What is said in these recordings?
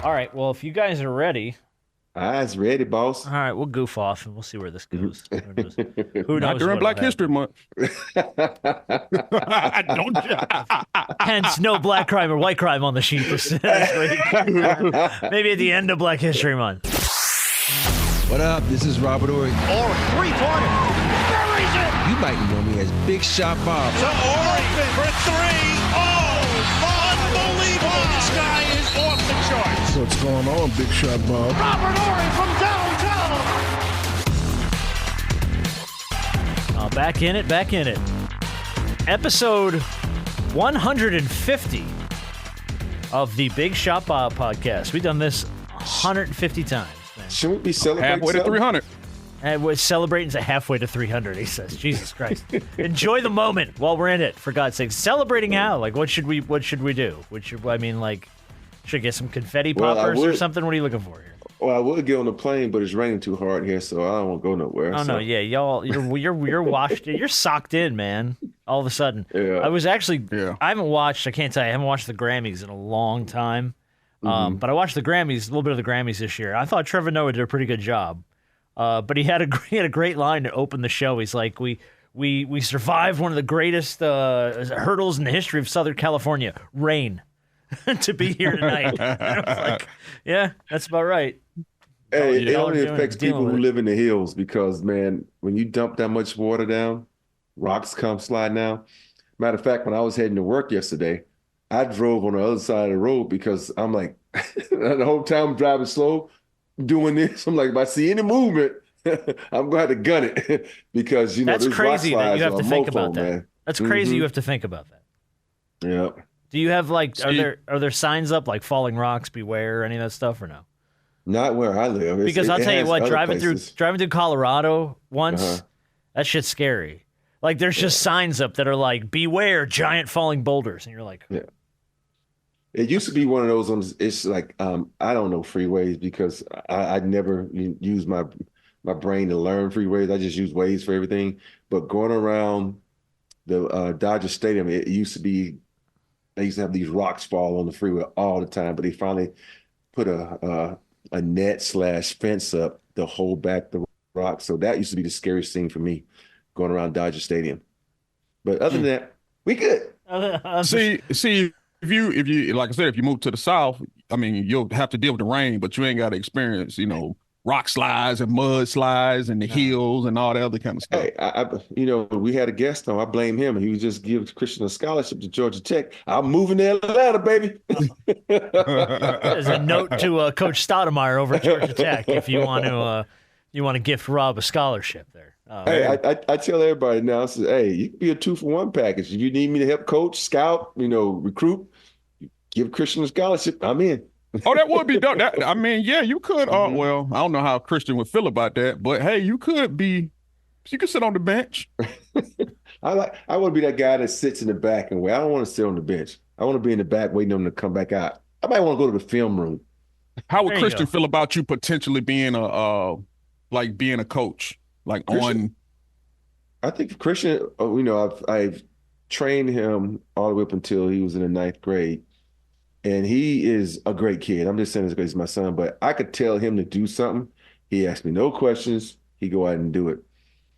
All right. Well, if you guys are ready, Eyes ready, boss. all right, we'll goof off and we'll see where this goes. Who knows? Who Not knows during what'll Black History happen. Month. Don't. Hence, no black crime or white crime on the sheet this week. Maybe at the end of Black History Month. What up? This is Robert Ory. Or three-pointer. Buries it. You might know me as Big Shot Bob. To Ory for three. Oh, unbelievable. This guy is off the charts. What's going on, Big Shot Bob? Robert Ory from downtown. Back in it. Episode 150 of the Big Shot Bob podcast. We've done this 150 times. Should we be celebrating? Halfway to 300. And we're celebrating to halfway to 300, he says. Jesus Christ. Enjoy the moment while we're in it, for God's sake. Celebrating how? Like, what should we do? Should I get some confetti poppers or something? What are you looking for here? Well, I would get on the plane, but it's raining too hard here, so I don't want to go nowhere. Oh, no, yeah, y'all, you're washed, you're socked in, man, all of a sudden. Yeah. I haven't watched the Grammys in a long time, but I watched the Grammys, a little bit of the Grammys this year. I thought Trevor Noah did a pretty good job. But he had a great line to open the show. He's like, we survived one of the greatest hurdles in the history of Southern California, rain, to be here tonight. And I was like, yeah, that's about right. Hey, it Y'all only are affects dealing people with who it. live in the hills because, man, when you dump that much water down, rocks come sliding down. Matter of fact, when I was heading to work yesterday, I drove on the other side of the road because I'm like, the whole time I'm driving slow, doing this. I'm like, if I see any movement, I'm going to have to gun it because, That's those crazy rock that you slides have are to a think mofo, about that. man. That's crazy you have to think about that. Yeah. Do you have are there signs up like falling rocks, beware, any of that stuff or no? Not where I live. Because I'll tell you what, driving through Colorado once, Uh-huh. that shit's scary. Like there's just signs up that are like, beware giant falling boulders, and you're like, Yeah. It used to be one of those ones. It's like I don't know freeways because I never use my brain to learn freeways. I just use Waze for everything. But going around the Dodger Stadium, it used to be they used to have these rocks fall on the freeway all the time. But they finally put a net / fence up to hold back the rocks. So that used to be the scariest thing for me going around Dodger Stadium. But other than that, we good. See, if you like I said, if you move to the south, I mean, you'll have to deal with the rain, but you ain't got to experience, rock slides and mud slides and the hills and all that other kind of stuff. Hey, we had a guest on. I blame him. He would just give Christian a scholarship to Georgia Tech. I'm moving to Atlanta, baby. there's a note to Coach Stoudemire over at Georgia Tech if you want to gift Rob a scholarship there. Hey, I tell everybody now, I say, hey, you can be a 2-for-1 package. If you need me to help coach, scout, recruit, give Christian a scholarship, I'm in. Oh, that would be dope. You could. Well, I don't know how Christian would feel about that, but hey, you could sit on the bench. I want to be that guy that sits in the back and wait. I don't want to sit on the bench. I want to be in the back waiting on them to come back out. I might want to go to the film room. How would There you Christian go. feel about you potentially being a coach? Like Christian- I think Christian, I've trained him all the way up until he was in the 9th grade. And he is a great kid. I'm just saying this because he's my son, but I could tell him to do something. He asked me no questions. He go out and do it.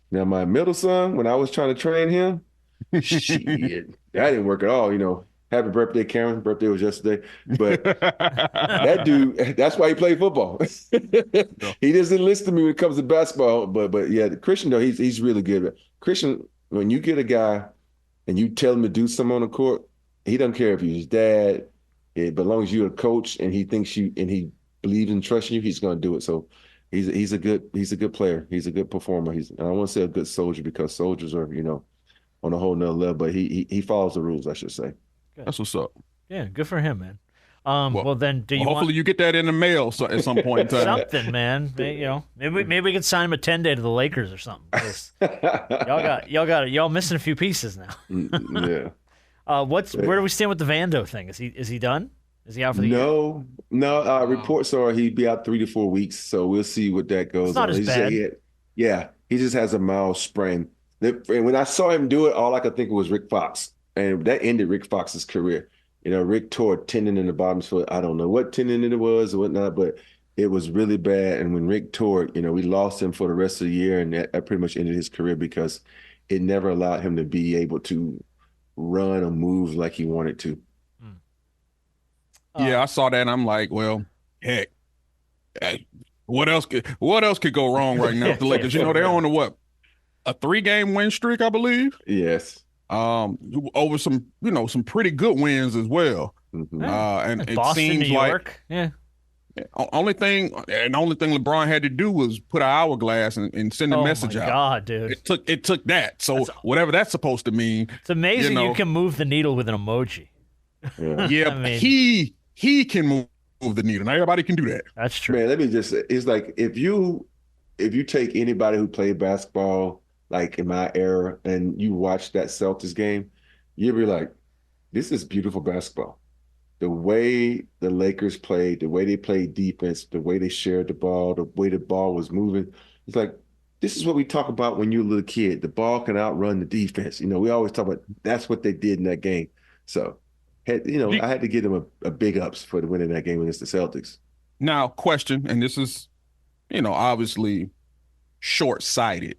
Now, my middle son, when I was trying to train him, shit, that didn't work at all. Happy birthday, Karen. Birthday was yesterday. But that dude, that's why he played football. He doesn't listen to me when it comes to basketball. But yeah, Christian, though, he's really good. Christian, when you get a guy and you tell him to do something on the court, he doesn't care if you're his dad. But as long as you're a coach and he thinks you and he believes and trusts you, he's going to do it. So he's a good player. He's a good performer. I don't want to say a good soldier because soldiers are on a whole nother level. But he follows the rules, I should say. That's what's up. Yeah, good for him, man. Well, then, do you hopefully want you get that in the mail at some point in time. something, man? Maybe we could sign him a 10-day to the Lakers or something. 'Cause y'all missing a few pieces now. Yeah. Where do we stand with the Vando thing? Is he done? Is he out for the year? No. Reports are he'd be out 3 to 4 weeks, so we'll see what that goes. It's not on. as bad. He just has a mild sprain. And when I saw him do it, all I could think of was Rick Fox, and that ended Rick Fox's career. Rick tore a tendon in the bottom of his foot. I don't know what tendon it was or whatnot, but it was really bad. And when Rick tore it, we lost him for the rest of the year, and that pretty much ended his career because it never allowed him to be able to run or move like he wanted to. Yeah, I saw that, and I'm like, well, heck, what else could go wrong right now with the Lakers? They're on a 3-game win streak, I believe. Yes. Over some pretty good wins as well. Mm-hmm. And it Boston, seems New like York. Yeah. only thing LeBron had to do was put an hourglass and send a message out. Oh my God, dude! It took that. So whatever that's supposed to mean. It's amazing you can move the needle with an emoji. Yeah, I mean, he can move the needle. Not everybody can do that. That's true. Man, let me just say, it's like if you take anybody who played basketball like in my era and you watch that Celtics game, you'll be like, this is beautiful basketball. The way the Lakers played, the way they played defense, the way they shared the ball, the way the ball was moving. It's like, this is what we talk about when you're a little kid. The ball can outrun the defense. We always talk about that's what they did in that game. So, I had to give them a big ups for winning that game against the Celtics. Now, question, and this is, obviously short-sighted.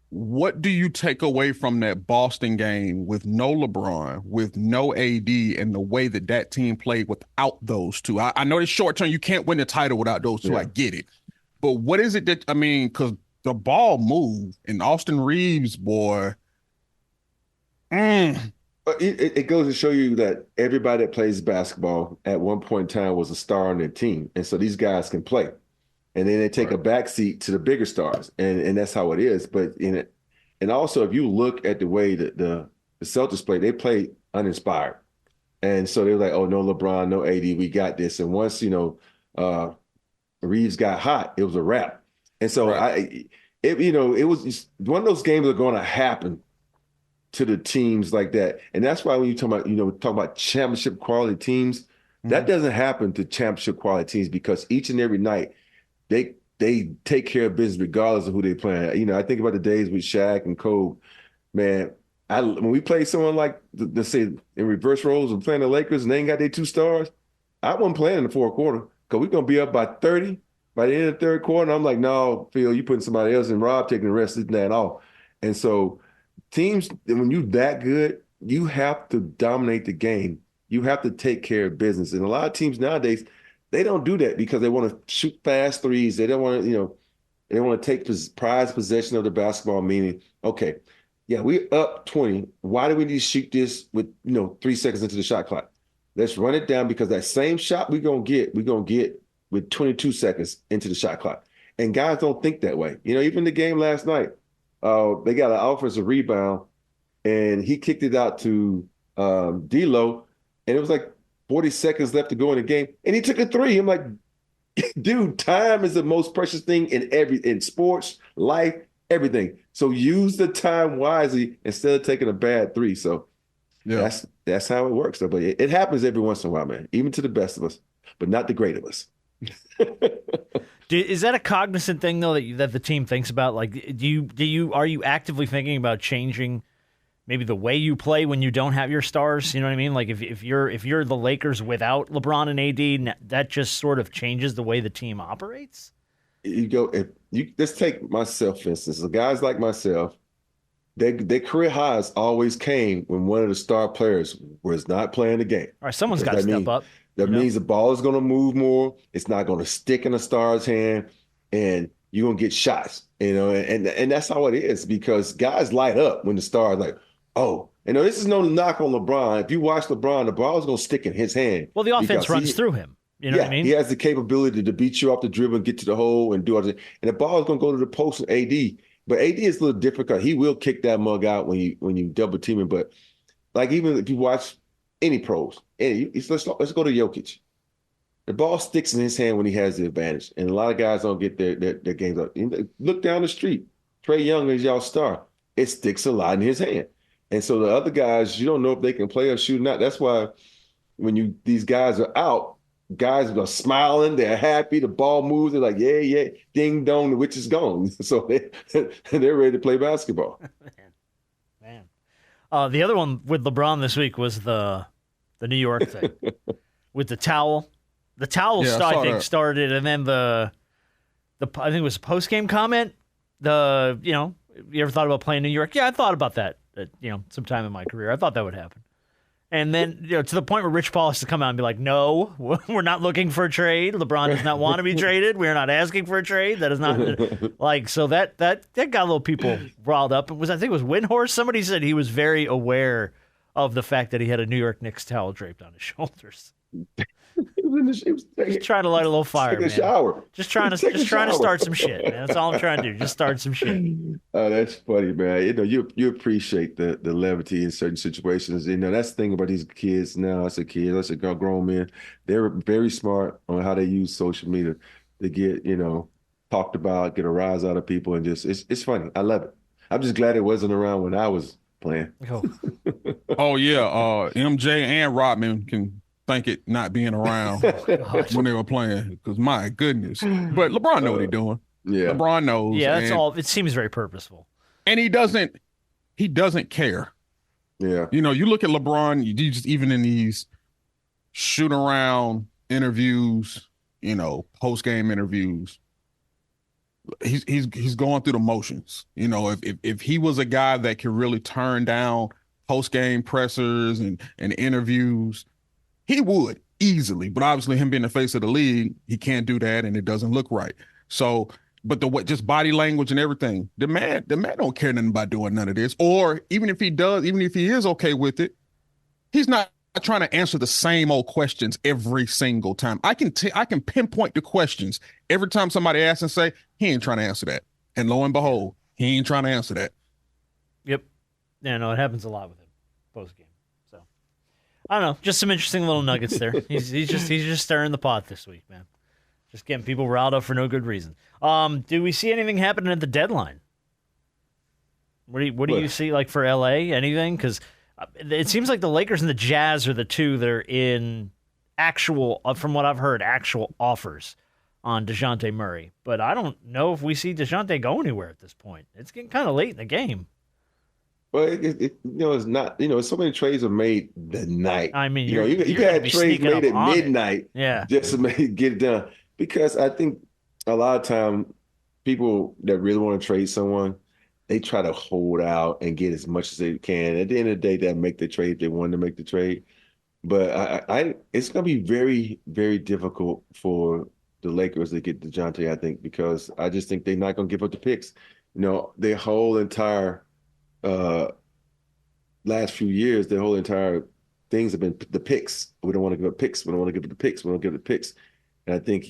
What do you take away from that Boston game with no LeBron, with no AD, and the way that team played without those two? I know it's short term. You can't win the title without those two. Yeah. I get it. But what is it because the ball moved, and Austin Reeves, boy. It goes to show you that everybody that plays basketball at one point in time was a star on their team. And so these guys can play. And then they take a backseat to the bigger stars. And that's how it is. But and also if you look at the way that the Celtics play, they play uninspired. And so they're like, oh, no LeBron, no AD, we got this. And once, Reeves got hot, it was a wrap. And so it was just one of those games that are going to happen to the teams like that. And that's why when you talk about championship quality teams, that doesn't happen to championship quality teams because each and every night they take care of business regardless of who they play. I think about the days with Shaq and Kobe. Man, when we play someone like, let's say in reverse roles and playing the Lakers and they ain't got their 2 stars, I wasn't playing in the fourth quarter because we're going to be up by 30 by the end of the third quarter. And I'm like, no, Phil, you putting somebody else in, Rob taking the rest of that off. And so teams, when you're that good, you have to dominate the game. You have to take care of business. And a lot of teams nowadays, they don't do that because they want to shoot fast threes. They don't want to, they want to take prized possession of the basketball, meaning, okay, yeah, we're up 20. Why do we need to shoot this with, 3 seconds into the shot clock? Let's run it down because that same shot we're going to get with 22 seconds into the shot clock. And guys don't think that way. Even the game last night, they got an offensive rebound, and he kicked it out to D'Lo, and it was like 40 seconds left to go in the game, and he took a 3. I'm like, dude, time is the most precious thing in sports, life, everything. So use the time wisely instead of taking a bad 3. So that's how it works. But it happens every once in a while, man, even to the best of us, but not the great of us. Is that a cognizant thing though that the team thinks about? Like, are you actively thinking about changing maybe the way you play when you don't have your stars? You know what I mean? Like if you're the Lakers without LeBron and AD, that just sort of changes the way the team operates. Let's take myself for instance. The guys like myself, their career highs always came when one of the star players was not playing the game. All right, someone's got to step up. That means the ball is going to move more. It's not going to stick in a star's hand, and you're going to get shots. And that's how it is because guys light up when the star is like, oh, this is no knock on LeBron. If you watch LeBron, the ball is going to stick in his hand. Well, the offense runs through him. You know what I mean? He has the capability to beat you off the dribble and get to the hole and do all that. And the ball is going to go to the post and AD. But AD is a little different because he will kick that mug out when you double team him. But like even if you watch any pros, let's go to Jokic. The ball sticks in his hand when he has the advantage. And a lot of guys don't get their games up. Look down the street. Trae Young is y'all star. It sticks a lot in his hand. And so the other guys, you don't know if they can play or shoot or not. That's why when these guys are out, guys are smiling, they're happy, the ball moves, they're like, yeah, ding dong, the witch is gone. So they're ready to play basketball. Man. The other one with LeBron this week was the the New York thing with the towel. The towel Yeah, I think started, and then the I think it was a post game comment. You ever thought about playing New York? Yeah, I thought about that. Sometime in my career, I thought that would happen. And then, to the point where Rich Paul has to come out and be like, no, we're not looking for a trade. LeBron does not want to be traded. We're not asking for a trade. That is not so that got a little people riled up. I think it was Windhorst. Somebody said he was very aware of the fact that he had a New York Knicks towel draped on his shoulders. He was just trying to light a little fire, man. Shower. Just trying to start some shit, man. That's all I'm trying to do. Just start some shit. Oh, that's funny, man. You appreciate the levity in certain situations. That's the thing about these kids now. As a kid, as a grown men, they're very smart on how they use social media to get talked about, get a rise out of people, and just it's funny. I love it. I'm just glad it wasn't around when I was playing. Oh yeah, MJ and Rodman can thank it not being around when they were playing, because my goodness. But LeBron know what he's doing. Yeah, LeBron knows. Yeah, that's all. It seems very purposeful, and he doesn't care. Yeah, you look at LeBron. You just even in these shoot around interviews, post game interviews, he's going through the motions. If he was a guy that could really turn down post game pressers and interviews, he would easily, but obviously him being the face of the league, he can't do that, and it doesn't look right. So, but just body language and everything, the man don't care nothing about doing none of this. Or even if he does, even if he is okay with it, he's not trying to answer the same old questions every single time. I can pinpoint the questions every time somebody asks and say he ain't trying to answer that, and lo and behold, he ain't trying to answer that. Yep. Yeah, no, it happens a lot with him post game. I don't know, just some interesting little nuggets there. He's just stirring the pot this week, man. Just getting people riled up for no good reason. Do we see anything happening at the deadline? What do you see like for LA? Anything? Because it seems like the Lakers and the Jazz are the two that are in actual, from what I've heard, actual offers on DeJounte Murray. But I don't know if we see DeJounte go anywhere at this point. It's getting kind of late in the game. Well, it's not. So many trades are made the night. I mean, you had trades made at midnight, just to get it done. Because I think a lot of time people that really want to trade someone, they try to hold out and get as much as they can. At the end of the day, they'll make the trade if they want to make the trade. But it's going to be very, very difficult for the Lakers to get DeJounte, I think, because I just think they're not going to give up the picks. Their whole entire last few years, their whole entire things have been the picks. We don't want to give up picks. We don't want to give up the picks. We don't give up the picks. And I think,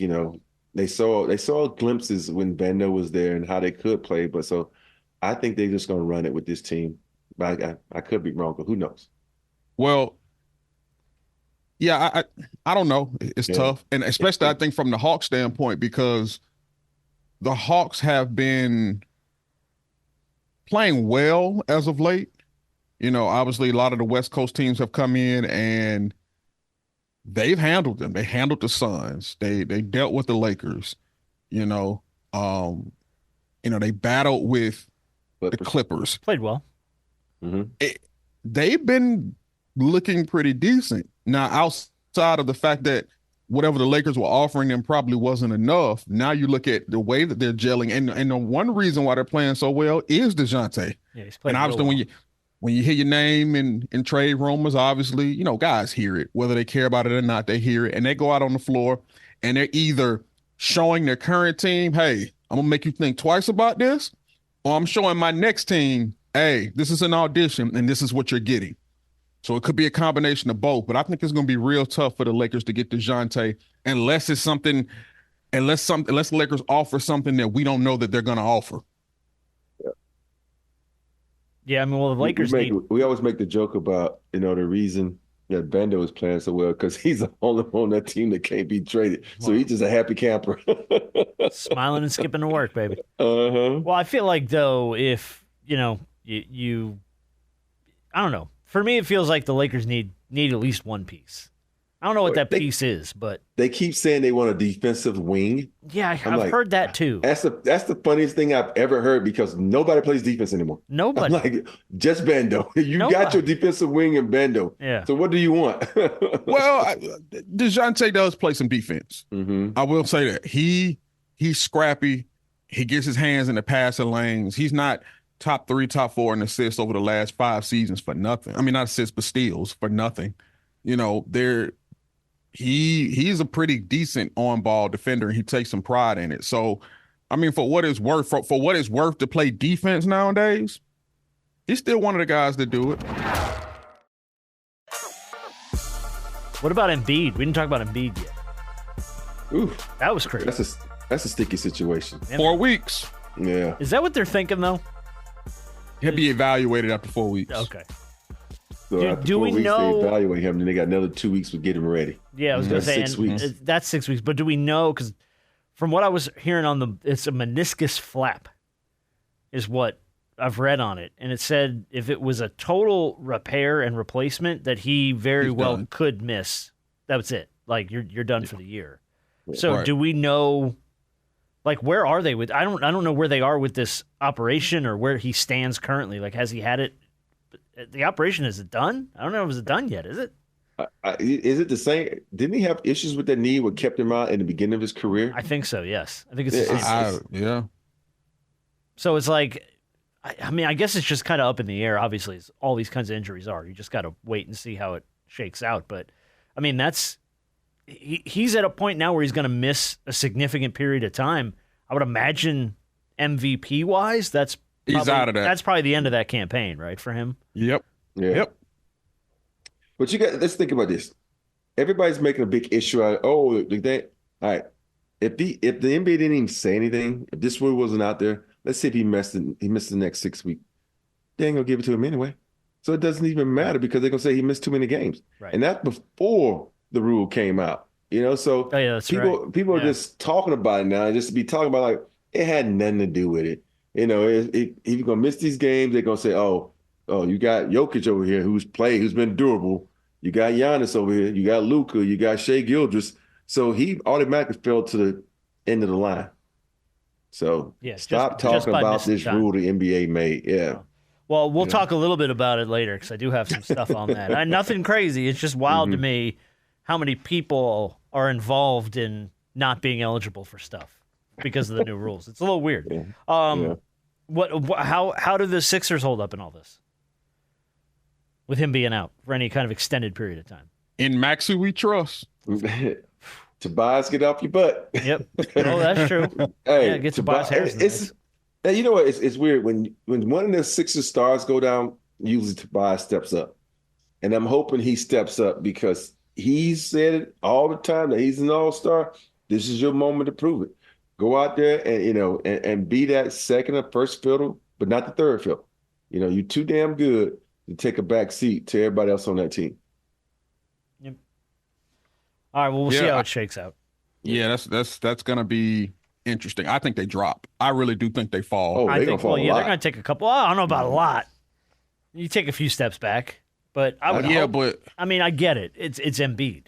they saw glimpses when Vando was there and how they could play. But so I think they're just going to run it with this team. But I could be wrong, but who knows? Well, yeah, I don't know. It's tough. And especially I think from the Hawks standpoint, because the Hawks have been playing well as of late. Obviously a lot of the West Coast teams have come in and they've handled them. They handled the Suns. They dealt with the Lakers. They battled with the Clippers. Played well. Mm-hmm. They've been looking pretty decent. Now, outside of the fact that whatever the Lakers were offering them probably wasn't enough, now you look at the way that they're gelling, and the one reason why they're playing so well is DeJounte. Yeah, he's playing. And obviously, when you hear your name in trade rumors, obviously, guys hear it, whether they care about it or not. They hear it, and they go out on the floor, and they're either showing their current team, "Hey, I'm gonna make you think twice about this," or I'm showing my next team, "Hey, this is an audition, and this is what you're getting." So it could be a combination of both, but I think it's going to be real tough for the Lakers to get DeJounte unless the Lakers offer something that we don't know that they're going to offer. Yeah, I mean, well, the Lakers we always make the joke about, the reason that Vando is playing so well because he's the only one on that team that can't be traded. So he's just a happy camper. Smiling and skipping to work, baby. Uh-huh. Well, I feel like, though, if, you I don't know. For me, it feels like the Lakers need at least one piece. I don't know what that piece is, but they keep saying they want a defensive wing. Yeah, I've heard that too. That's the funniest thing I've ever heard because nobody plays defense anymore. Nobody. I'm like, just Bando. You got your defensive wing in Bando. Yeah. So what do you want? Well, DeJounte does play some defense. Mm-hmm. I will say that. He's scrappy. He gets his hands in the passing lanes. He's not top 3, top 4 in assists over the last 5 seasons for nothing. I mean, not assists, but steals for nothing. You know, he's a pretty decent on-ball defender, and he takes some pride in it. So, I mean, for what it's worth, for what it's worth to play defense nowadays, he's still one of the guys that do it. What about Embiid? We didn't talk about Embiid yet. Ooh, that was crazy. That's a sticky situation. 4 weeks. Yeah. Is that what they're thinking though? He'll be evaluated after 4 weeks. Okay. So do we know? They evaluate him, then they got another 2 weeks to get him ready. Yeah, I was going to say 6 weeks. That's 6 weeks. But do we know? Because from what I was hearing it's a meniscus flap, is what I've read on it, and it said if it was a total repair and replacement, that he very well could miss. That's it. Like you're done for the year. So do we know? Like, where are they with? I don't know where they are with this operation or where he stands currently. Like, has he had it? The operation, is it done? I don't know if it's done yet. Is it? Is it the same? Didn't he have issues with that knee? What kept him out in the beginning of his career? I think so. Yes, I think it's the same. Yeah. So it's like, I mean, I guess it's just kind of up in the air. Obviously, as all these kinds of injuries are. You just got to wait and see how it shakes out. But I mean, he's at a point now where he's going to miss a significant period of time. I would imagine MVP wise, he's out of that. That's probably the end of that campaign, right, for him? Yep. Yeah. Yep. But let's think about this. Everybody's making a big issue out of, all right. If the NBA didn't even say anything, if this rule wasn't out there, let's say if he missed the next 6 weeks, they ain't gonna give it to him anyway. So it doesn't even matter because they're gonna say he missed too many games. Right. And that's before the rule came out. So people are just talking about it now, just to be talking about like it had nothing to do with it. If you're gonna miss these games, they're gonna say, oh, you got Jokic over here who's been durable. You got Giannis over here. You got Luka. You got Shai Gilgeous. So he automatically fell to the end of the line. So stop talking about this rule the NBA made. Yeah. Well, we'll talk a little bit about it later because I do have some stuff on that. Nothing crazy. It's just wild to me how many people are involved in not being eligible for stuff because of the new rules. It's a little weird. Yeah. How do the Sixers hold up in all this? With him being out for any kind of extended period of time. In Maxey, we trust. Tobias, get off your butt. Yep. Oh, that's true. Hey, get Tobias Harris. You know what? It's weird when one of the Sixers stars go down. Usually Tobias steps up, and I'm hoping he steps up because he said it all the time that he's an all-star. This is your moment to prove it. Go out there and and be that second or first fiddle, but not the third fiddle. You're too damn good to take a back seat to everybody else on that team. Yep. All right, well, we'll see how it shakes out. Yeah, that's going to be interesting. I think they drop. I really do think they fall. Oh, they're going to fall a lot. They're going to take a couple. I don't know about a lot. You take a few steps back, but I would hope. I mean, I get it. It's Embiid.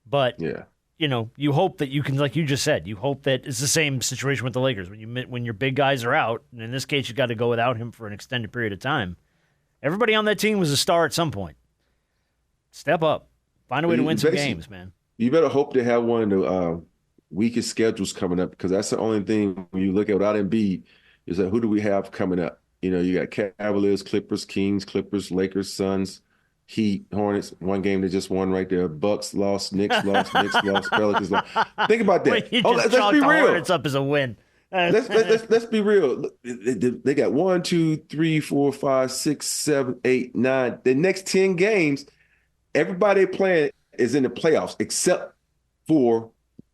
But, you hope that you can, like you just said, you hope that it's the same situation with the Lakers. When your big guys are out, and in this case, you got to go without him for an extended period of time. Everybody on that team was a star at some point. Step up. Find a way to win some games, man. You better hope they have one of the weakest schedules coming up because that's the only thing when you look at without Embiid is that who do we have coming up? You got Cavaliers, Clippers, Kings, Clippers, Lakers, Suns, Heat, Hornets. One game they just won right there. Bucks lost, Knicks lost, Pelicans lost. Think about that. Wait, let's be real. Hornets up as a win. Let's be real. They got 1, 2, 3, 4, 5, 6, 7, 8, 9. The next 10 games, everybody playing is in the playoffs except for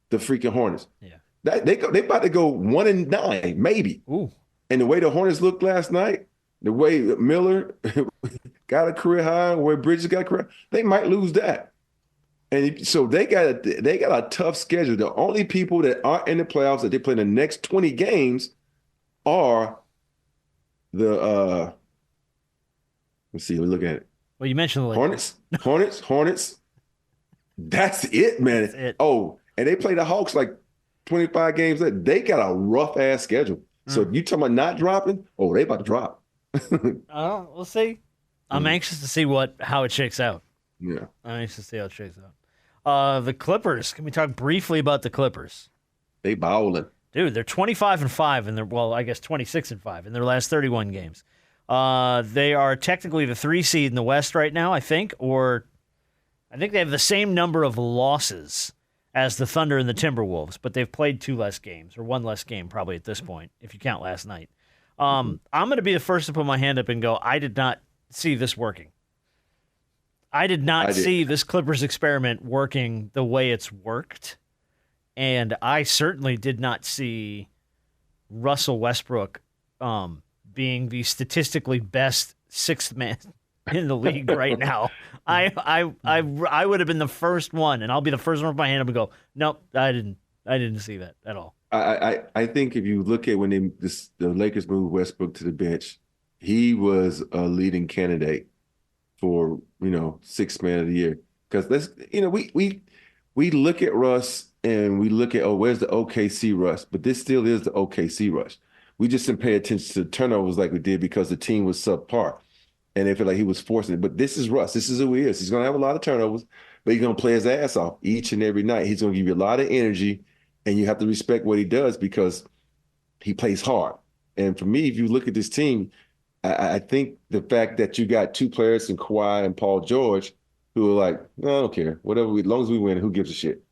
the freaking Hornets. Yeah, they about to go 1-9 maybe. Ooh. And the way the Hornets looked last night, the way Miller got a career high, the way Bridges got a career, they might lose that. And so they got a tough schedule. The only people that aren't in the playoffs that they play in the next 20 games are the let's see, we look at it. Well, you mentioned the Lakers. Hornets, That's it, man. That's it. Oh, and they play the Hawks like 25 games. They got a rough ass schedule. So if you talking about not dropping, they about to drop. We'll see. I'm anxious to see how it shakes out. Yeah. I'm anxious to see how it shakes out. The Clippers. Can we talk briefly about the Clippers? They bowling. Dude, they're 25-5 and I guess 26-5 in their last 31 games. They are technically the 3 seed in the West right now, I think, or I think they have the same number of losses as the Thunder and the Timberwolves, but they've played 2 less games, or 1 less game probably at this point, if you count last night. I'm going to be the first to put my hand up and go, I did not see this working. I did not see this Clippers experiment working the way it's worked. And I certainly did not see Russell Westbrook being the statistically best 6th man in the league right now. I would have been the first one, and I'll be the first one with my hand up and go, nope, I didn't see that at all. I think if you look at when the Lakers moved Westbrook to the bench, he was a leading candidate for 6th man of the year. Because we look at Russ and we look at where's the OKC Russ, but this still is the OKC Russ. We just didn't pay attention to turnovers like we did because the team was subpar, and they feel like he was forcing it. But this is Russ. This is who he is. He's going to have a lot of turnovers, but he's going to play his ass off each and every night. He's going to give you a lot of energy, and you have to respect what he does because he plays hard. And for me, if you look at this team, I think the fact that you got 2 players in Kawhi and Paul George who are like, no, I don't care. Whatever, as long as we win, who gives a shit?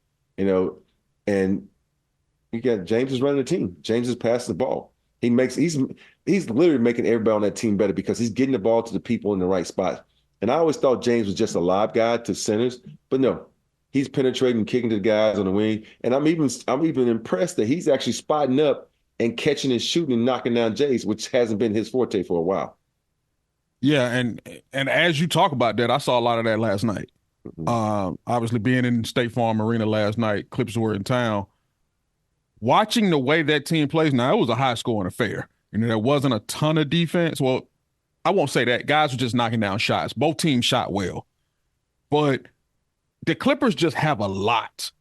And you got James is running the team. James is passing the ball. He's literally making everybody on that team better because he's getting the ball to the people in the right spot. And I always thought James was just a lob guy to centers, but no, he's penetrating, kicking to the guys on the wing. And I'm even impressed that he's actually spotting up and catching and shooting and knocking down Jays, which hasn't been his forte for a while. Yeah, and as you talk about that, I saw a lot of that last night. Obviously, being in State Farm Arena last night, Clippers were in town. Watching the way that team plays, now it was a high-scoring affair. There wasn't a ton of defense. Well, I won't say that. Guys were just knocking down shots. Both teams shot well. But the Clippers just have a lot.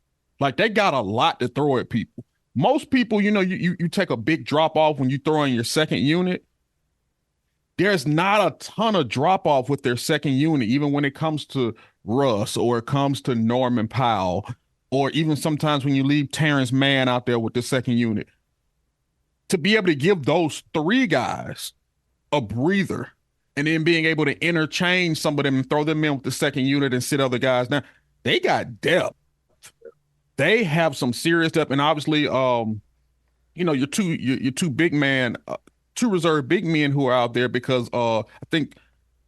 Like, they got a lot to throw at people. Most people, you take a big drop-off when you throw in your second unit. There's not a ton of drop-off with their second unit, even when it comes to Russ or it comes to Norman Powell, or even sometimes when you leave Terrence Mann out there with the second unit. To be able to give those 3 guys a breather and then being able to interchange some of them and throw them in with the second unit and sit other guys down, they got depth. They have some serious depth. And obviously, your two big man, 2 reserve big men who are out there because I think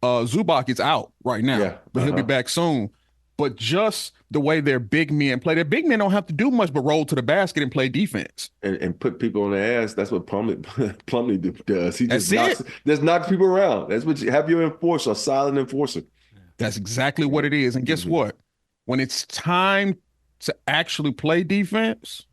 Zubac is out right now, but he'll be back soon. But just the way their big men play, their big men don't have to do much but roll to the basket and play defense. And put people on their ass. That's what Plumlee does. He just knocks people around. That's what you have your enforcer, a silent enforcer. That's exactly what it is. And guess what? When it's time to actually play defense,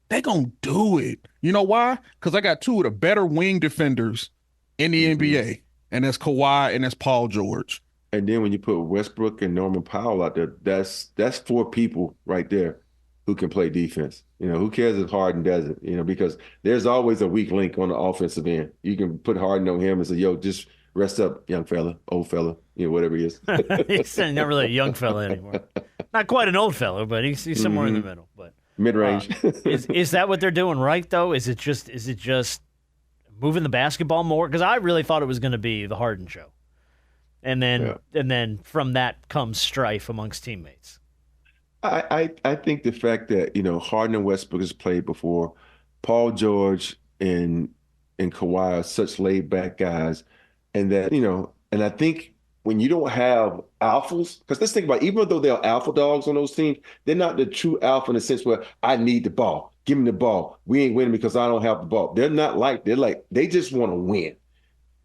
they gonna do it. You know why? Because I got 2 of the better wing defenders in the NBA, and that's Kawhi and that's Paul George. And then when you put Westbrook and Norman Powell out there, that's 4 people right there who can play defense. Who cares if Harden does it? Because there's always a weak link on the offensive end. You can put Harden on him and say, yo, just rest up, young fella, old fella, whatever he is. He's not really a young fella anymore. Not quite an old fella, but he's somewhere in the middle. But mid-range. Is that what they're doing right, though? Is it just moving the basketball more? Because I really thought it was going to be the Harden show. And then from that comes strife amongst teammates. I think the fact that Harden and Westbrook has played before, Paul George and Kawhi are such laid back guys, and that and I think when you don't have alphas, because let's think about it, even though they're alpha dogs on those teams, they're not the true alpha in the sense where I need the ball, give me the ball, we ain't winning because I don't have the ball. They're like they just want to win.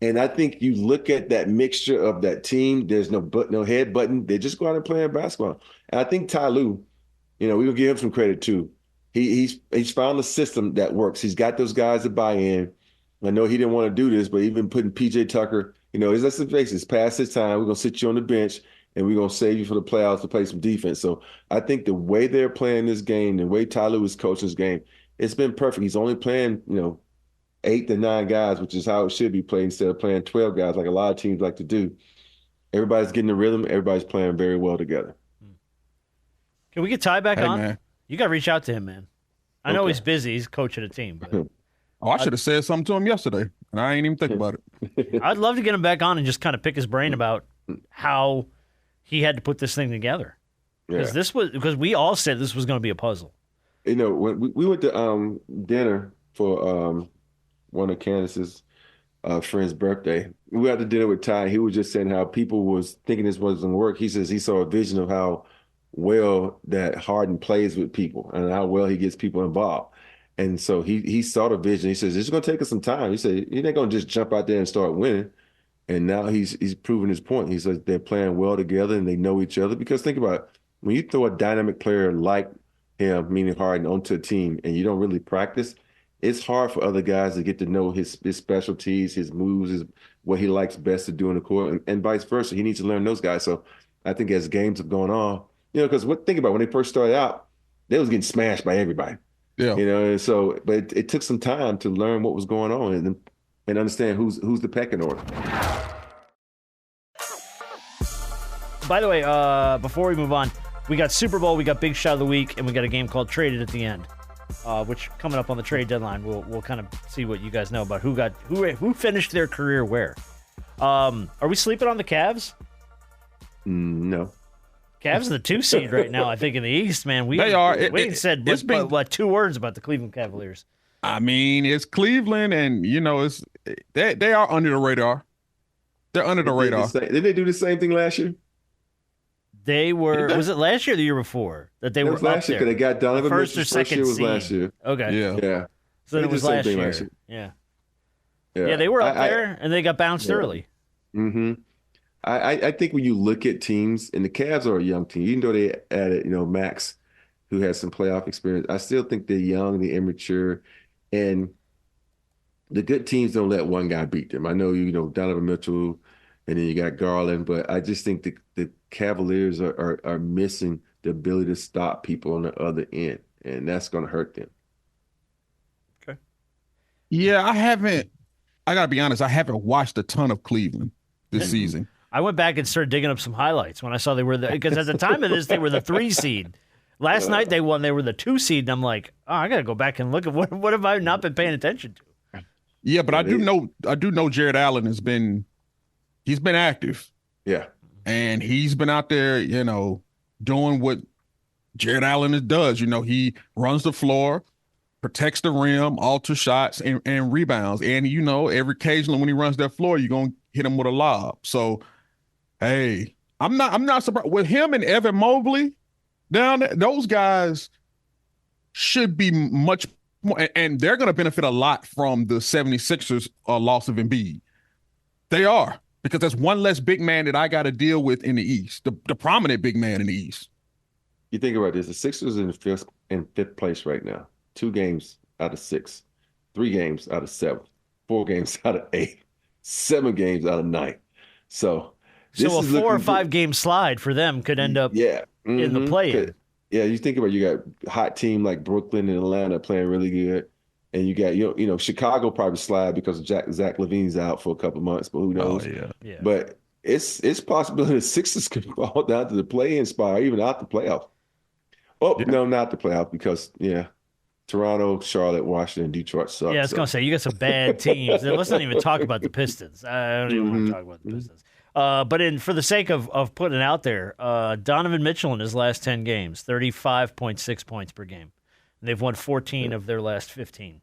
And I think you look at that mixture of that team, there's no head button. They just go out and play basketball. And I think Ty Lue, we will give him some credit too. He's found a system that works. He's got those guys to buy in. I know he didn't want to do this, but even putting PJ Tucker, let's face it, it's past his time. We're going to sit you on the bench and we're going to save you for the playoffs to play some defense. So I think the way they're playing this game, the way Ty Lue is coaching this game, it's been perfect. He's only playing, 8 to 9 guys, which is how it should be played instead of playing 12 guys like a lot of teams like to do. Everybody's getting the rhythm. Everybody's playing very well together. Can we get Ty back on? Man. You got to reach out to him, man. I know he's busy. He's coaching a team. But Oh, I should have said something to him yesterday, and I ain't even think about it. I'd love to get him back on and just kind of pick his brain about how he had to put this thing together. Because we all said this was going to be a puzzle. When we went to dinner for one of Candace's friend's birthday, we had to dinner with Ty. He was just saying how people was thinking this wasn't going to work. He says he saw a vision of how well that Harden plays with people and how well he gets people involved. And so he saw the vision. He says, it's going to take us some time. He said, you're not going to just jump out there and start winning. And now he's proven his point. He says they're playing well together and they know each other. Because think about it, when you throw a dynamic player like him, meaning Harden, onto a team and you don't really practice, it's hard for other guys to get to know his specialties, his moves, what he likes best to do in the court, and vice versa. He needs to learn those guys. So I think as games have gone on, because think about it, when they first started out, they was getting smashed by everybody. Yeah. And so, but it took some time to learn what was going on and understand who's the pecking order. By the way, before we move on, we got Super Bowl, we got Big Shot of the Week, and we got a game called Traded at the end, which coming up on the trade deadline, we'll kind of see what you guys know about who finished their career where. Are we sleeping on the Cavs? No. Cavs are the 2 seed right now, I think, in the East, man. They are. We said 2 words about the Cleveland Cavaliers. I mean, it's Cleveland, and they are under the radar. They're under the radar. Did they do the same thing last year? They were. Was it last year or the year before that they were up last year? there? Because they got Donovan first Mitchell. or second year was seed. last year. Okay. Yeah. So it was last year. Yeah. Yeah, they were up there, and they got bounced early. Mm-hmm. I think when you look at teams, and the Cavs are a young team, even though they added, Max, who has some playoff experience, I still think they're young, they're immature, and the good teams don't let one guy beat them. I know, Donovan Mitchell, and then you got Garland, but I just think the Cavaliers are missing the ability to stop people on the other end, and that's going to hurt them. Okay. Yeah, I got to be honest, I haven't watched a ton of Cleveland this season. I went back and started digging up some highlights when I saw they were because at the time of this, they were the 3 seed. Last night they won, they were the 2 seed, and I'm like, oh, I got to go back and look at what have I not been paying attention to? Yeah, but I do know Jared Allen he's been active. Yeah. And he's been out there, doing what Jared Allen does. He runs the floor, protects the rim, alters shots, and rebounds. And, every occasionally when he runs that floor, you're going to hit him with a lob. So, hey, I'm not surprised. With him and Evan Mobley down there, those guys should be much more, and they're going to benefit a lot from the 76ers loss of Embiid. They are, because there's one less big man that I got to deal with in the East, the prominent big man in the East. You think about this, the Sixers in fifth place right now. 2 games out of 6, 3 games out of 7, 4 games out of 8, 7 games out of 9. So a 4 or 5 game slide for them could end up in the play-in. Yeah, you think about, you got a hot team like Brooklyn and Atlanta playing really good, and you got Chicago probably slide because Zach LaVine's out for a couple months, but who knows? Oh, yeah. But it's possible the Sixers could fall down to the play-in spot, or even out the playoff. No, not the playoff, because Toronto, Charlotte, Washington, Detroit suck. Yeah, I was going to say, you got some bad teams. Let's not even talk about the Pistons. I don't even want to talk about the Pistons. But for the sake of putting it out there, Donovan Mitchell in his last 10 games, 35.6 points per game. And they've won 14 of their last 15.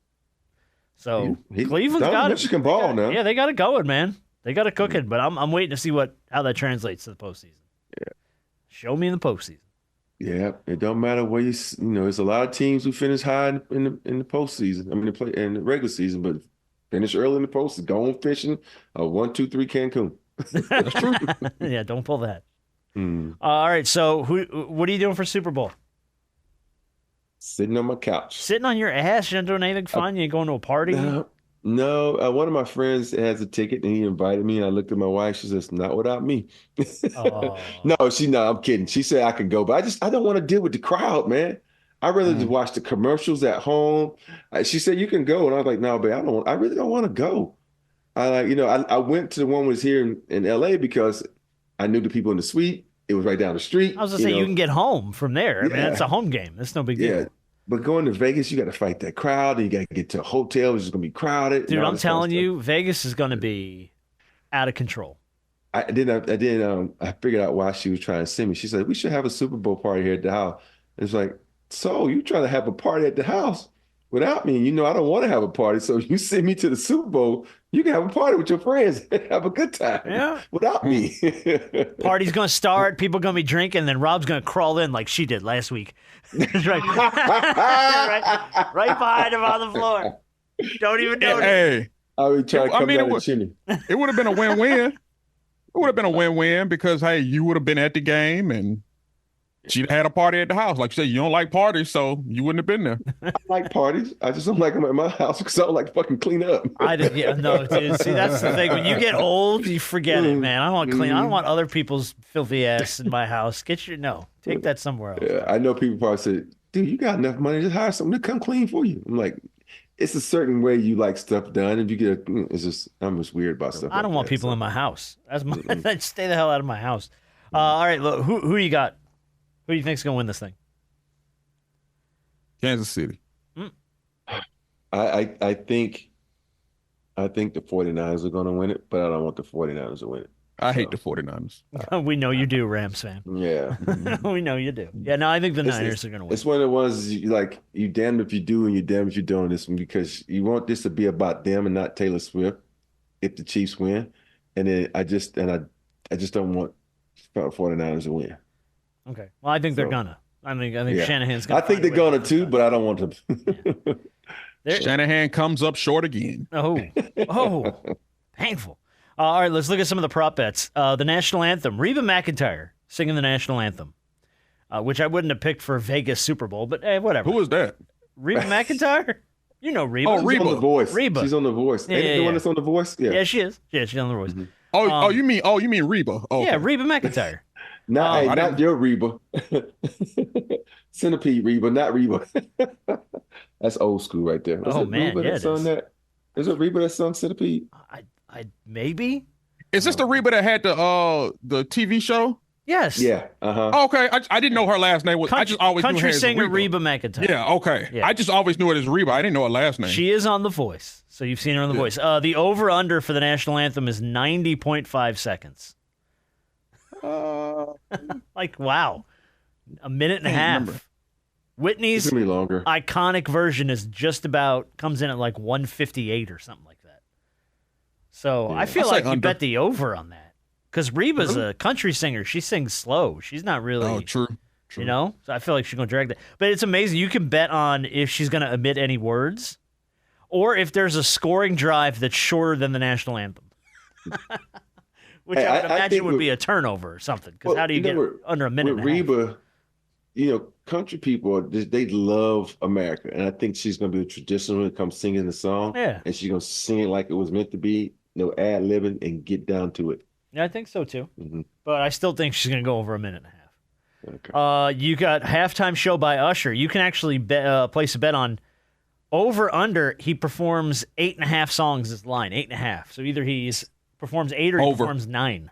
So Cleveland's got it. Mitchell can ball now. Yeah, they got it going, man. They got it cooking. But I'm waiting to see how that translates to the postseason. Yeah. Show me in the postseason. Yeah, it don't matter where there's a lot of teams who finish high in the postseason. I mean, play in the regular season, but finish early in the postseason. Go on fishing. 1, 2, 3 Cancun. That's true. Yeah, don't pull that. All right, so what are you doing for Super Bowl? Sitting on my couch. Sitting on your ass? You're not doing anything fun? You going to a party? No, one of my friends has a ticket and he invited me. And I looked at my wife. She says, "Not without me." Oh. No, I'm kidding. She said I could go, but I don't want to deal with the crowd, man. I rather just watch the commercials at home. She said you can go, and I was like, "No, babe, I really don't want to go." I went to the one that was here in LA because I knew the people in the suite. It was right down the street. I was gonna say you can get home from there. I mean, it's a home game. That's no big deal. Yeah. But going to Vegas, you got to fight that crowd, and you got to get to a hotel, which is going to be crowded. Dude, I'm telling you, Vegas is going to be out of control. I figured out why she was trying to send me. She said, "We should have a Super Bowl party here at the house." It's like, so you trying to have a party at the house without me? I don't want to have a party. So you send me to the Super Bowl, you can have a party with your friends and have a good time without me. Party's going to start. People going to be drinking. And then Rob's going to crawl in like she did last week. right behind him on the floor. Don't even notice. Hey. I would try to come down the chimney. It would have been a win-win. It would have been a win-win because, hey, you would have been at the game and she'd had a party at the house. Like you said, you don't like parties, so you wouldn't have been there. I like parties. I just don't like them at my house because I don't like to fucking clean up. No, dude. See, that's the thing. When you get old, you forget it, man. I don't want clean. I don't want other people's filthy ass in my house. Take that somewhere else. Yeah, I know people probably say, "Dude, you got enough money. Just hire someone to come clean for you." I'm like, it's a certain way you like stuff done. If you get, I'm just weird about stuff. I don't want people in my house. Stay the hell out of my house. All right, look, who you got? Who do you think's gonna win this thing? Kansas City. I think the 49ers are gonna win it, but I don't want the 49ers to win it. I hate the 49ers. We know you do, Rams fan. Yeah. We know you do. Yeah, no, I think the Niners are going to win. It's one of the ones you damned if you do and you damned if you don't this one because you want this to be about them and not Taylor Swift if the Chiefs win. And then I just don't want 49ers to win. Okay. Well, I think they're gonna. I think Shanahan's gonna. I think they're gonna too, but I don't want them. Shanahan comes up short again. Oh, painful. All right, let's look at some of the prop bets. The national anthem, Reba McEntire singing the national anthem, which I wouldn't have picked for Vegas Super Bowl, but hey, whatever. Who is that? Reba McEntire? You know Reba. Oh, Reba. She's on The Voice. Reba. She's on The Voice. Ain't the one that's on The Voice? Yeah, she is. Yeah, she's on The Voice. Mm-hmm. You mean Reba? Oh, yeah, Reba McEntire. Not your Reba. Centipede Reba, not Reba. That's old school right there. Man, Reba is it Reba that sung Centipede? I maybe. Is this the Reba that had the TV show? Yes. Yeah. Uh-huh. Oh, okay. I didn't know her last name was. I just always knew her country as singer Reba. Reba McEntire. Yeah. Okay. Yeah. I just always knew it as Reba. I didn't know her last name. She is on The Voice, so you've seen her on The Voice. The over under for the national anthem is 90.5 seconds. Like wow, a minute and a half. Remember. Whitney's longer. iconic version is just about comes in at like 158 or something like that. So I feel like you bet the over on that because Reba's a country singer. She sings slow. She's not really. Oh, true. You know, so I feel like she's gonna drag that. But it's amazing. You can bet on if she's gonna omit any words, or if there's a scoring drive that's shorter than the national anthem. Which I would imagine would be a turnover or something. Because how do you get under a minute? With Reba, country people they love America, and I think she's gonna be a traditional when it comes singing the song. Yeah, and she's gonna sing it like it was meant to be, no ad-libbing, and get down to it. Yeah, I think so too. Mm-hmm. But I still think she's gonna go over a minute and a half. Okay. You got halftime show by Usher. You can actually place a bet on over under. He performs 8.5 songs as line 8.5. So either he's performs 8 or he performs 9.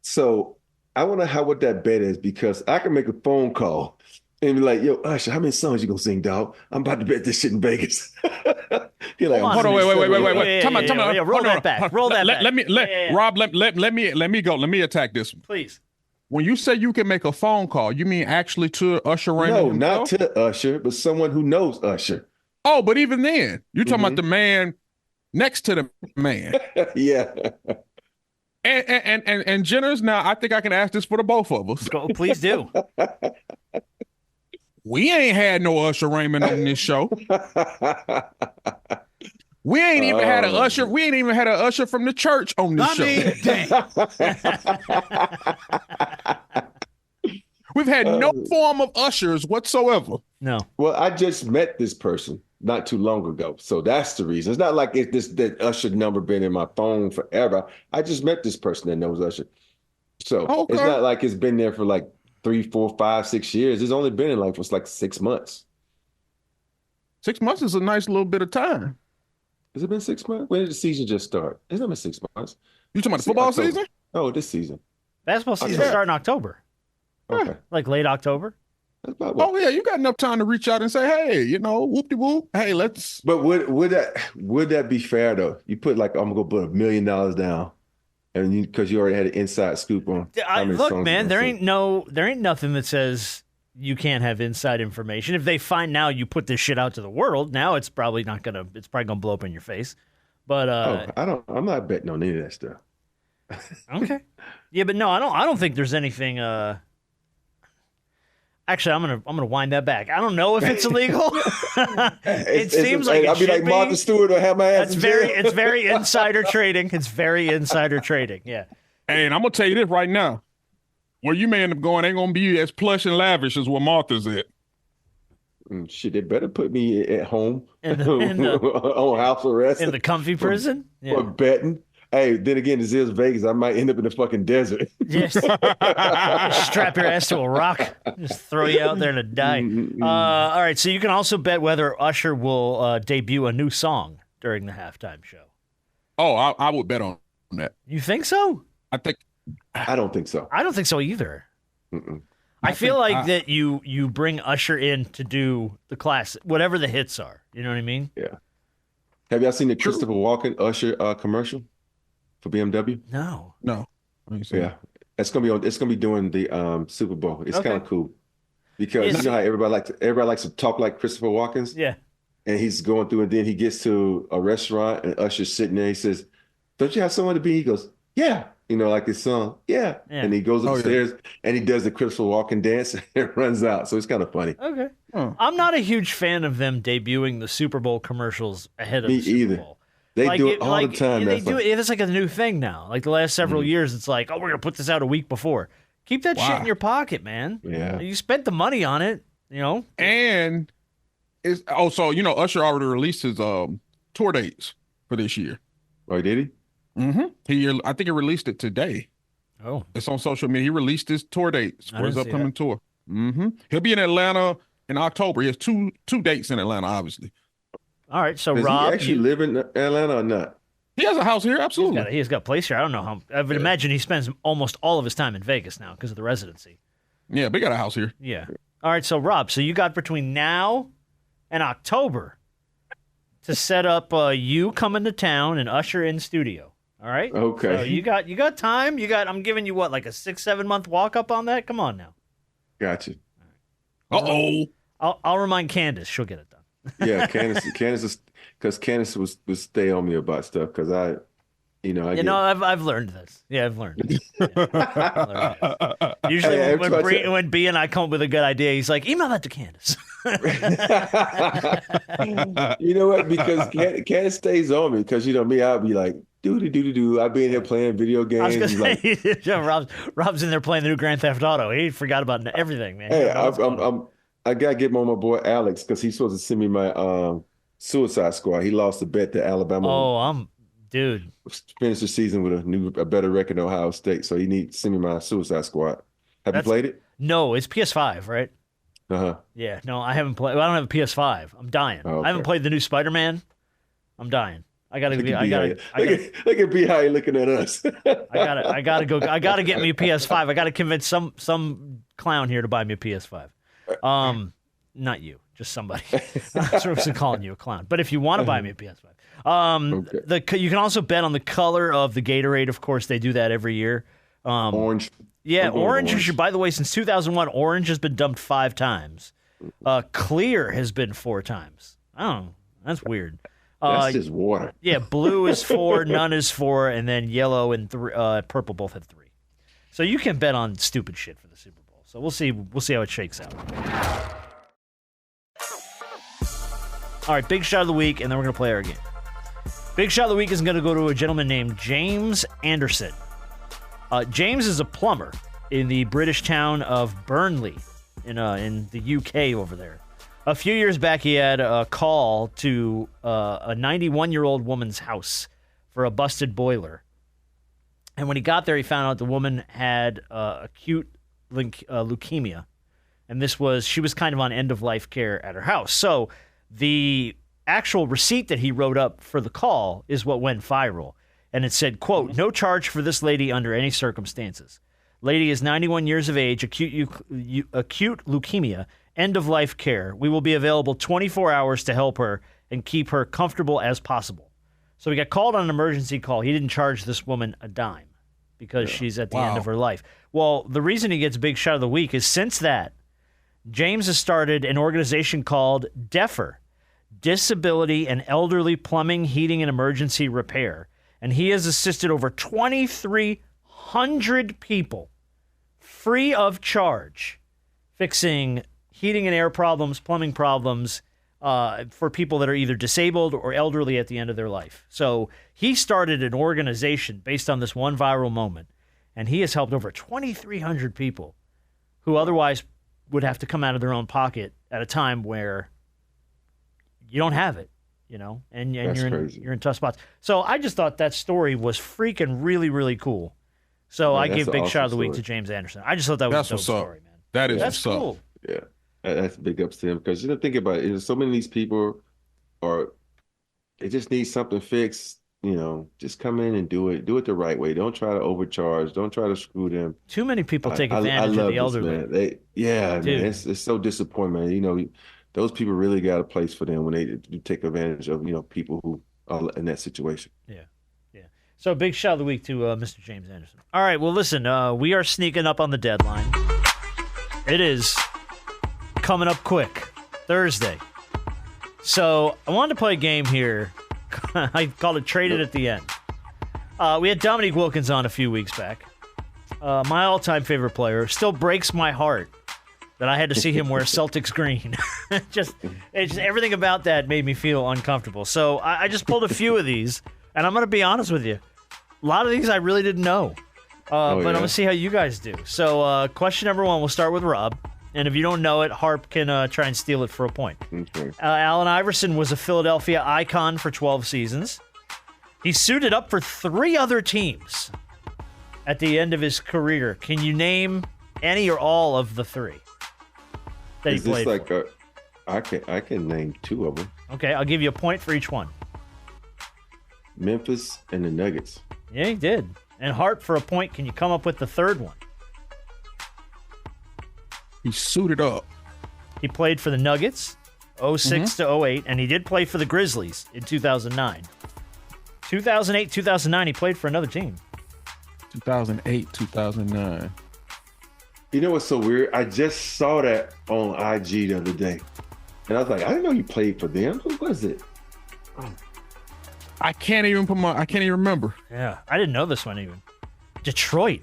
So I wonder what that bet is because I can make a phone call and be like, "Yo, Usher, how many songs you gonna sing, dog? I'm about to bet this shit in Vegas." You're like, hold on, wait. Come on. Roll that back. Rob, let me go. Let me attack this one. Please. When you say you can make a phone call, you mean actually to Usher Raymond? No, not to Usher, but someone who knows Usher. Oh, but even then, you're talking about the man next to the man. Yeah. And Jenners, now I think I can ask this for the both of us. Go, please do. We ain't had no Usher Raymond on this show. We ain't even had an Usher. We ain't even had an Usher from the church on this show. We've had no form of ushers whatsoever. No. Well, I just met this person. not too long ago. So that's the reason. It's not like that Usher number been in my phone forever. I just met this person that knows Usher. So It's not like it's been there for like 3, 4, 5, 6 years. It's only been in like for like 6 months. 6 months is a nice little bit of time. Has it been 6 months? When did the season just start? It's not been 6 months. You talking about the football October. season? Oh, this season. Basketball season started in October. Okay. Like late October. That's about what. Oh yeah, you got enough time to reach out and say, hey, whoop-de-whoop. Hey, let's. But would that be fair though? You put like, I'm gonna go put $1 million down, and because you already had an inside scoop on. Look, man, there ain't nothing that says you can't have inside information. If they find now you put this shit out to the world, now it's probably gonna blow up in your face. But I'm not betting on any of that stuff. Okay. Yeah, but no, I don't think there's anything. Actually, I'm gonna wind that back. I don't know if it's illegal. It seems like I'll be like Martha Stewart or have my ass. It's very insider trading. It's very insider trading. Yeah. Hey, and I'm gonna tell you this right now: where you may end up going ain't gonna be as plush and lavish as where Martha's at. Shit, they better put me at home on house arrest in the comfy prison for betting. Hey, then again, this is Vegas. I might end up in the fucking desert. Just strap your ass to a rock. Just throw you out there to die. All right, so you can also bet whether Usher will debut a new song during the halftime show. Oh, I would bet on that. You think so? I don't think so. I don't think so either. I feel like that you bring Usher in to do the classic, whatever the hits are. You know what I mean? Yeah. Have y'all seen the Christopher Walken Usher commercial for BMW? No. Yeah, it's gonna be during the Super Bowl. It's kind of cool because you know how everybody likes to talk like Christopher Walken. Yeah. And he's going through, and then he gets to a restaurant, and Usher's sitting there. He says, "Don't you have someone to be?" He goes, "Yeah." Like his song, yeah. And he goes upstairs and he does the Christopher Walken dance and runs out. So it's kind of funny. Okay. I'm not a huge fan of them debuting the Super Bowl commercials ahead of the Super Bowl. They do it all the time. It's like a new thing now. Like the last several years, it's like, oh, we're going to put this out a week before. Keep that shit in your pocket, man. Yeah. You spent the money on it, And it's Usher already released his tour dates for this year. Oh, did he? Mm-hmm. I think he released it today. Oh. It's on social media. He released his tour dates for his upcoming tour. Mm-hmm. He'll be in Atlanta in October. He has two dates in Atlanta, obviously. All right, so Does Rob, he actually live in Atlanta or not? He has a house here, absolutely. He's got a place here. I don't know how. I would imagine he spends almost all of his time in Vegas now because of the residency. Yeah, but he got a house here. Yeah. All right, so Rob, you got between now and October to set up you coming to town and Usher in studio. All right. Okay. So you got time. I'm giving you like a 6-7 month walk up on that. Come on now. Gotcha. I'll remind Candace. She'll get it done. Yeah, Candace, because Candace was stay on me about stuff because I've learned this. Yeah, I've learned this. Usually when B and I come up with a good idea, he's like, email that to Candace. You know what? Because Candace stays on me because me, I'll be like, do. I'll be in here playing video games. Rob's in there playing the new Grand Theft Auto. He forgot about everything, man. Hey, I gotta get on my boy Alex because he's supposed to send me my Suicide Squad. He lost a bet to Alabama. Oh, dude. Finished the season with a better record than Ohio State, so he needs to send me my Suicide Squad. Have you played it? No, it's PS5, right? Yeah, no, I haven't played. I don't have a PS5. I'm dying. Oh, okay. I haven't played the new Spider-Man. I'm dying. I gotta be. Look at B how you looking at us. I gotta go. I gotta get me a PS5. I gotta convince some clown here to buy me a PS5. Not you, just somebody. I'm sort of calling you a clown. But if you want to buy me a PS5, you can also bet on the color of the Gatorade. Of course, they do that every year. Orange. Yeah, orange. By the way, since 2001, orange has been dumped 5 times. Clear has been 4 times. Oh, that's weird. That's just water. Yeah, blue is 4, none is 4, and then yellow and purple both have 3. So you can bet on stupid shit for the Super Bowl. So we'll see how it shakes out. All right, big shot of the week, and then we're going to play our game. Big shot of the week is going to go to a gentleman named James Anderson. James is a plumber in the British town of Burnley in the UK over there. A few years back, he had a call to a 91-year-old woman's house for a busted boiler. And when he got there, he found out the woman had acute leukemia. And she was kind of on end-of-life care at her house. So the actual receipt that he wrote up for the call is what went viral. And it said, quote, "No charge for this lady under any circumstances. Lady is 91 years of age, acute leukemia, end-of-life care. We will be available 24 hours to help her and keep her comfortable as possible." So he got called on an emergency call. He didn't charge this woman a dime because she's at the end of her life. Well, the reason he gets Big Shot of the Week is since that, James has started an organization called DEFR, Disability and Elderly Plumbing, Heating, and Emergency Repair. And he has assisted over 2,300 people free of charge fixing heating and air problems, plumbing problems for people that are either disabled or elderly at the end of their life. So he started an organization based on this one viral moment, and he has helped over 2,300 people who otherwise would have to come out of their own pocket at a time where you don't have it, and you're in tough spots. So I just thought that story was freaking really, really cool. So I give Big Shot of the Week to James Anderson. I just thought that was a dope story, man. That's cool. Yeah, that's big ups to him because think about it. So many of these people they just need something fixed. Just come in and do it the right way. Don't try to overcharge. Don't try to screw them. Too many people take advantage of the elderly. Man. Man, it's so disappointing, man. Those people really got a place for them when they take advantage of people who are in that situation. Yeah. So big shot of the week to Mr. James Anderson. All right, well, listen, we are sneaking up on the deadline. It is coming up quick, Thursday. So I wanted to play a game here. I called it Traded at the End. We had Dominique Wilkins on a few weeks back. My all-time favorite player. Still breaks my heart that I had to see him wear Celtics green. just everything about that made me feel uncomfortable. So I just pulled a few of these. And I'm going to be honest with you. A lot of these I really didn't know. But I'm going to see how you guys do. So question number one, we'll start with Rob. And if you don't know it, Harp can try and steal it for a point. Okay. Allen Iverson was a Philadelphia icon for 12 seasons. He suited up for 3 other teams at the end of his career. Can you name any or all of the 3 that he played for? I can name 2 of them. Okay, I'll give you a point for each one. Memphis and the Nuggets. Yeah, he did. And Hart, for a point, can you come up with the 3rd one? He suited up. He played for the Nuggets, 06 to 08, and he did play for the Grizzlies in 2009. 2008, 2009, he played for another team. 2008, 2009. You know what's so weird? I just saw that on IG the other day. And I was like, I didn't know you played for them. Who was it? I can't even remember. Yeah, I didn't know this one even. Detroit.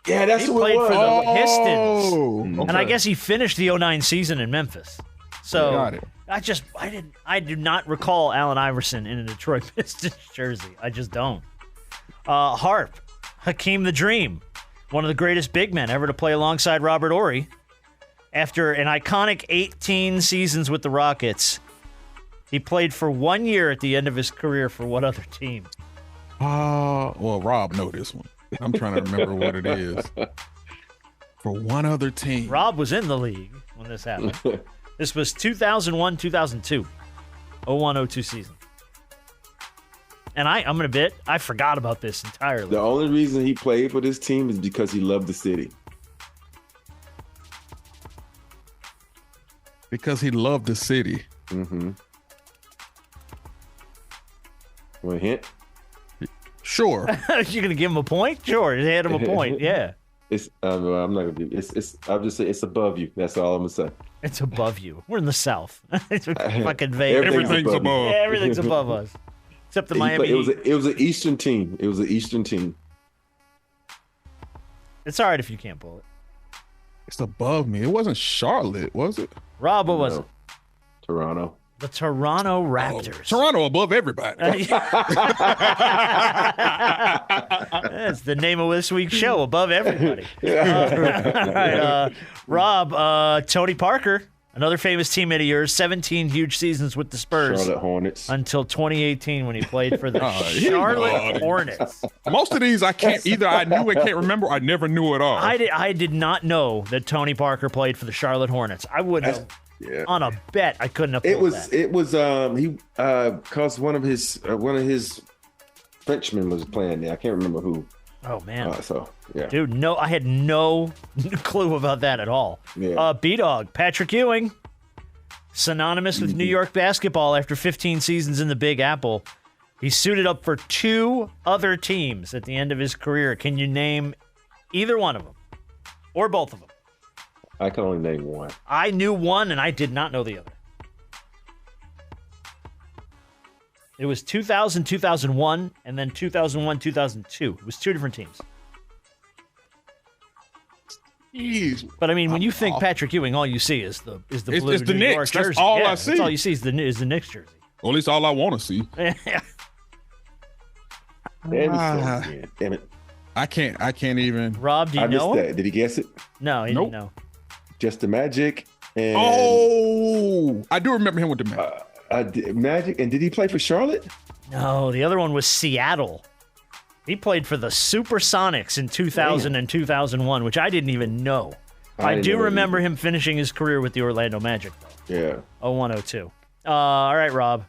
Yeah, that's he who played it was. for the Pistons. Okay. And I guess he finished the 09 season in Memphis. So Got it. I do not recall Allen Iverson in a Detroit Pistons jersey. I just don't. Harp, Hakeem the Dream, one of the greatest big men ever to play alongside Robert Horry. After an iconic 18 seasons with the Rockets, he played for 1 year at the end of his career for what other team? Well, Rob know this one. I'm trying to remember what it is. For one other team. Rob was in the league when this happened. This was 2001-2002. 01-02 season. And I'm going to bet I forgot about this entirely. The only reason he played for this team is because he loved the city. Because he loved the city. Mm-hmm. Want a hint? You're Sure. going to give him a point? Sure. Just hand him a point. Yeah. I'm not going to be. I'll just say it's above you. That's all I'm going to say. It's above you. We're in the South. It's fucking vague. Everything's above. Yeah, everything's above us. Except the Miami Heat. It was an Eastern team. It was an Eastern team. It's all right if you can't pull it. It's above me. It wasn't Charlotte, was it? Rob, what was it? Toronto. The Toronto Raptors. Toronto above everybody. That's the name of this week's show, above everybody. All right, Rob, Tony Parker, Another famous teammate of yours, 17 huge seasons with the Spurs. Charlotte Hornets. Until 2018 when he played for the Charlotte Hornets. Most of these I can't, either I knew and can't remember, or I never knew at all. I did not know that Tony Parker played for the Charlotte Hornets. I would have, on a bet, I couldn't have pulled that. It was because one of his Frenchmen was playing there. I can't remember who. Oh, man. Yeah. Dude, no, I had no clue about that at all. Yeah. B-Dog, Patrick Ewing, synonymous with New York basketball after 15 seasons in the Big Apple. He suited up for 2 other teams at the end of his career. Can you name either one of them? Or both of them? I can only name one. I knew one, and I did not know the other. It was 2000, 2001, and then 2001, 2002. It was 2 different teams. Jeez. But I mean, when you think Patrick Ewing, all you see is the blue it's the New Knicks. York jersey. That's all I see. That's all you see is the Knicks jersey. Or at least all I want to see. Damn it. I can't even. Rob, do you know him? Did he guess it? No, he didn't know. Just the Magic. And, I do remember him with the Magic. Magic. And did he play for Charlotte? No, the other one was Seattle. He played for the Supersonics in 2000 and 2001, which I didn't even know. I do remember him finishing his career with the Orlando Magic, though. Yeah. 01-02. All right, Rob.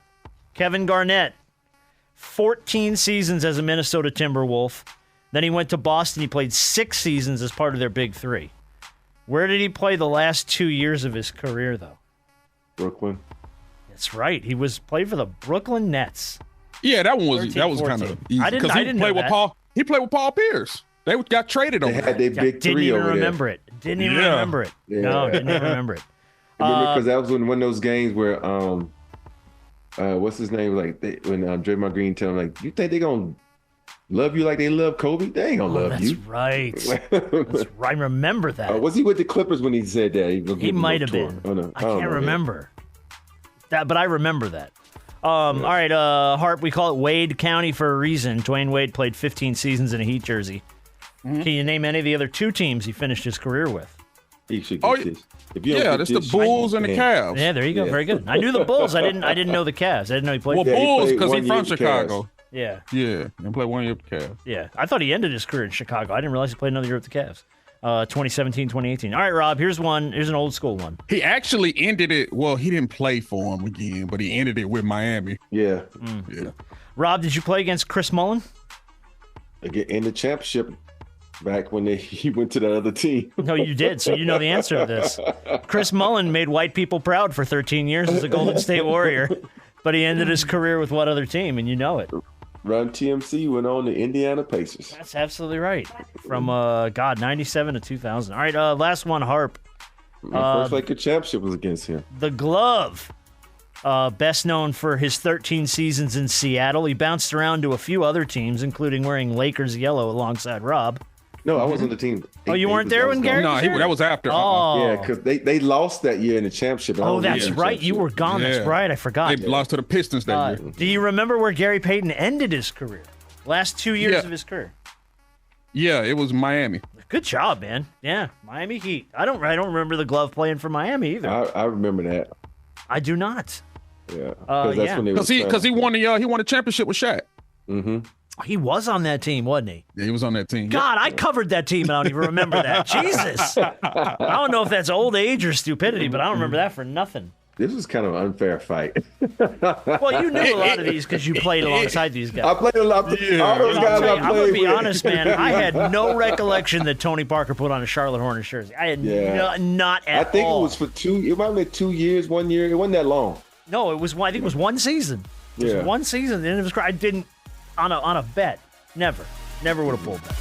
Kevin Garnett, 14 seasons as a Minnesota Timberwolf. Then he went to Boston. He played 6 seasons as part of their Big Three. Where did he play the last 2 years of his career, though? Brooklyn. That's right. He played for the Brooklyn Nets. Yeah, that was kind of easy. I didn't play know with that. Paul. He played with Paul Pierce. They got traded over. They had their Big Didn't Three even over remember it. Didn't even remember it. Yeah. No, didn't even remember it. Because that was one of those games where what's his name? Like when Draymond Green tell him, like, you think they gonna love you like they love Kobe? They ain't gonna love you. That's right. That's right. I remember that. Was he with the Clippers when he said that? He might have been. Oh, no. I can't remember that, but I remember that. All right, Hart, we call it Wade County for a reason. Dwayne Wade played 15 seasons in a Heat jersey. Mm-hmm. Can you name any of the other 2 teams he finished his career with? He should get this. That's the Bulls and the Cavs. Yeah, there you go. Yeah. Very good. I knew the Bulls. I didn't know the Cavs. I didn't know he played. Well, Bulls because he's from Chicago. Yeah. Yeah, and played 1 year with the Cavs. Yeah, I thought he ended his career in Chicago. I didn't realize he played another year with the Cavs. 2017, 2018. All right, Rob, here's an old school one. He actually ended it. Well, he didn't play for him again, but he ended it with Miami. Yeah. Yeah. Rob, did you play against Chris Mullin? In the championship back when he went to the other team. No, you did, so you know the answer to this. Chris Mullin made white people proud for 13 years as a Golden State Warrior, but he ended his career with what other team, and you know it. Run TMC went on to Indiana Pacers. That's absolutely right. From 97 to 2000. All right, last one, Harp. My first Laker championship was against him. The Glove, best known for his 13 seasons in Seattle. He bounced around to a few other teams, including wearing Lakers yellow alongside Rob. No, I wasn't on the team. Oh, you weren't there when Gary? No, that was after. Oh, yeah, because they lost that year in the championship. Oh, that's right. You were gone. Yeah. That's right. I forgot. They lost to the Pistons that year. Do you remember where Gary Payton ended his career? Last 2 years of his career. Yeah, it was Miami. Good job, man. Yeah, Miami Heat. I don't remember the Glove playing for Miami either. I remember that. I do not. Yeah, because he won the championship with Shaq. Mm-hmm. He was on that team, wasn't he? Yeah, he was on that team. God, I covered that team and I don't even remember that. Jesus. I don't know if that's old age or stupidity, but I don't remember that for nothing. This was kind of an unfair fight. Well, you knew a lot of these because you played alongside these guys. I played a lot. All those guys I played I'm going to be with. honest, man. I had no recollection that Tony Parker put on a Charlotte Hornets jersey. I had not at all. I think it was for 2. It might have been 2 years, 1 year. It wasn't that long. No, it was. I think it was one season. It was one season. The end of his career. I didn't on a bet. Never would have pulled that.